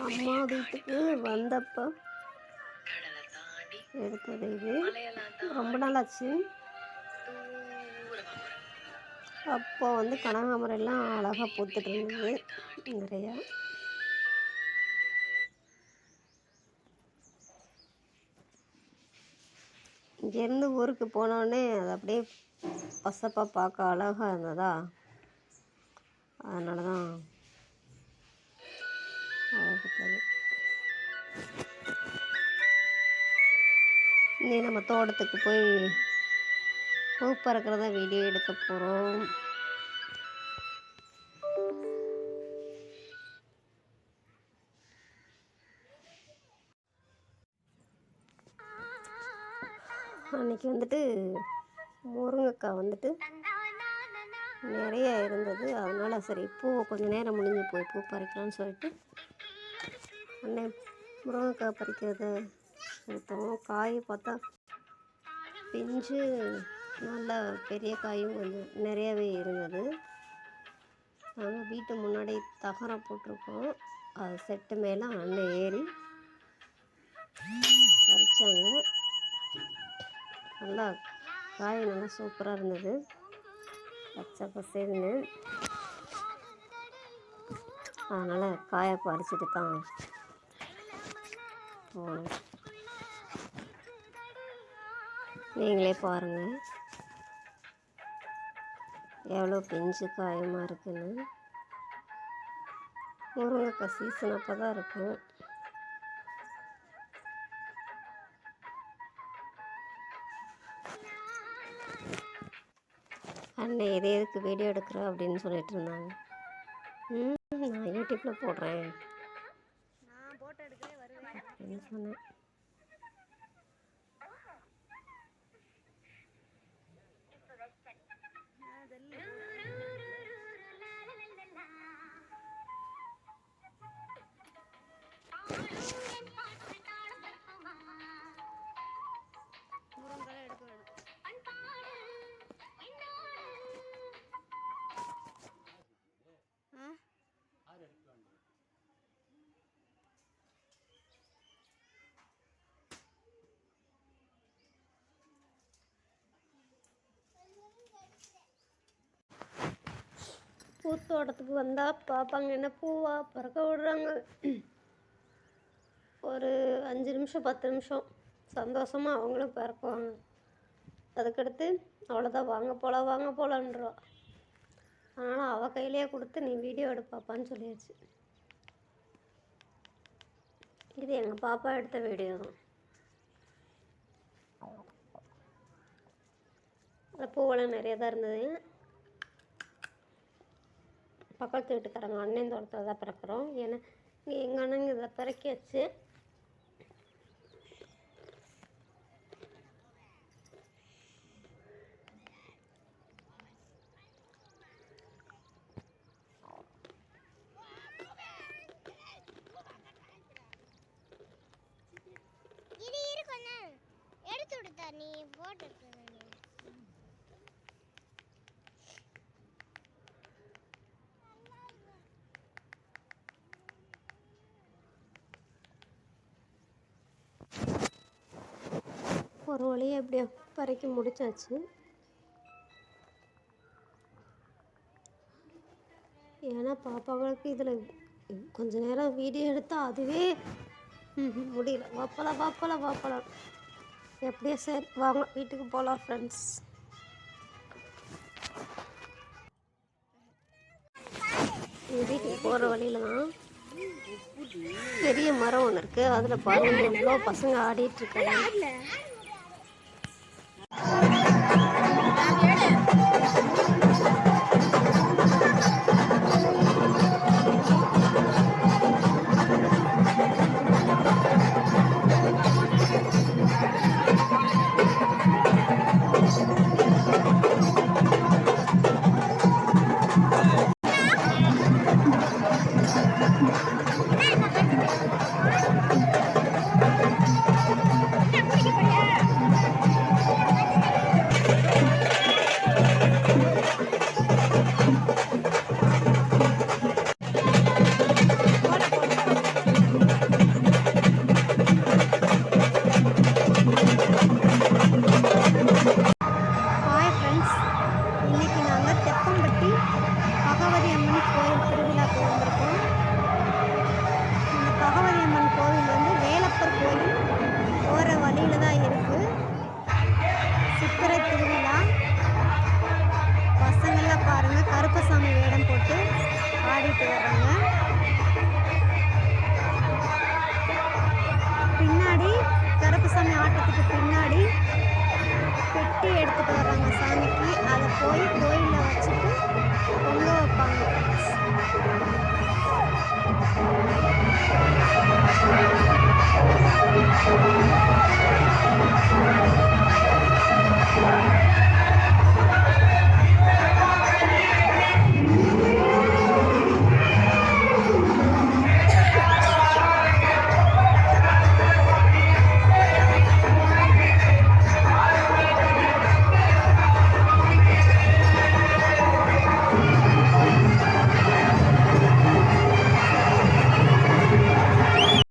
அம்மா வீட்டுக்கு வந்தப்போ எடுத்தது இது. ரொம்ப நாள் ஆச்சு. அப்போ வந்து கனகாமரம் எல்லாம் அழகாக பூத்துட்டு இருந்தது நிறையா. இங்கேருந்து ஊருக்கு போனோடனே அது அப்படியே பசப்பாக பார்க்க அழகாக இருந்ததா, அதனால தான் அழகுத்தது. இனி நம்ம தோட்டத்துக்கு போய் பூ பறக்கிறத வீடியோ எடுக்க போகிறோம். அன்றைக்கி வந்துட்டு முருங்கைக்காய் வந்துட்டு நிறைய இருந்தது. அதனால் சரி பூ கொஞ்சம் நேரம் முடிஞ்சு போய் பூ பறிக்கலாம்னு சொல்லிட்டு அன்னை முருங்கைக்காய் பறிக்கிறத எடுத்தோம். காய் பார்த்தா பிஞ்சு நல்ல பெரிய காயும் கொஞ்சம் நிறையவே இருந்தது. நாங்கள் வீட்டு முன்னாடி தகரம் போட்டிருக்கோம். அது செட்டு மேலே அண்ணன் ஏறி பறித்தாங்க. நல்லா காய் நல்லா சூப்பராக இருந்தது, பச்சை பசேல்னு. அதனால் காயை பறிச்சுட்டு தான் போகணும். நீங்களே பாருங்கள் எவ்வளோ பிஞ்சு காயமாக இருக்குன்னு. முருங்கைக்காய் சீசன் அப்போ தான் இருக்கும். அண்ணன் எதுக்கு வீடியோ எடுக்கிற அப்படின்னு சொல்லிட்டு இருந்தாங்க. நான் யூடியூப்பில் போடுறேன் அப்படின்னு சொன்னேன். பூத்தோட்டத்துக்கு வந்தால் பார்ப்பாங்க என்ன பூவா பறக்க விடுறாங்க. ஒரு 5 நிமிஷம் 10 நிமிஷம் சந்தோஷமாக அவங்களும் பறக்குவாங்க. அதுக்கடுத்து அவ்வளோதான், வாங்க போகலான்றா. அதனால் அவள் கையிலேயே கொடுத்து நீ வீடியோ எடுப்பாப்பான்னு சொல்லிடுச்சு. இது எங்கள் பாப்பா எடுத்த வீடியோ தான். அந்த பூவெல்லாம் நிறைய தான் இருந்தது. பக்கத்து வீட்டுக்காரங்க அண்ணன் தோட்டத்தில் தான் பிறக்கிறோம். ஏன்னா இங்கே எங்கள் அண்ணங்க இதை பிறக்கியாச்சு. எடுத்து விடுத்தா நீ போட்டு ஒரு வழியை எப்படியோ பறிக்க முடிச்சாச்சு. ஏன்னா பாப்பாவுக்கு இதில் கொஞ்ச நேரம் வீடியோ எடுத்தால் அதுவே முடியல. வாப்பலாம் எப்படியோ சரி வாங்க வீட்டுக்கு போகலாம் ஃப்ரெண்ட்ஸ். வீட்டுக்கு போகிற வழியில தான் பெரிய மரம் ஒன்று இருக்குது. அதில் பாருங்க எவ்வளோ பசங்க ஆடிட்டுருக்காங்க.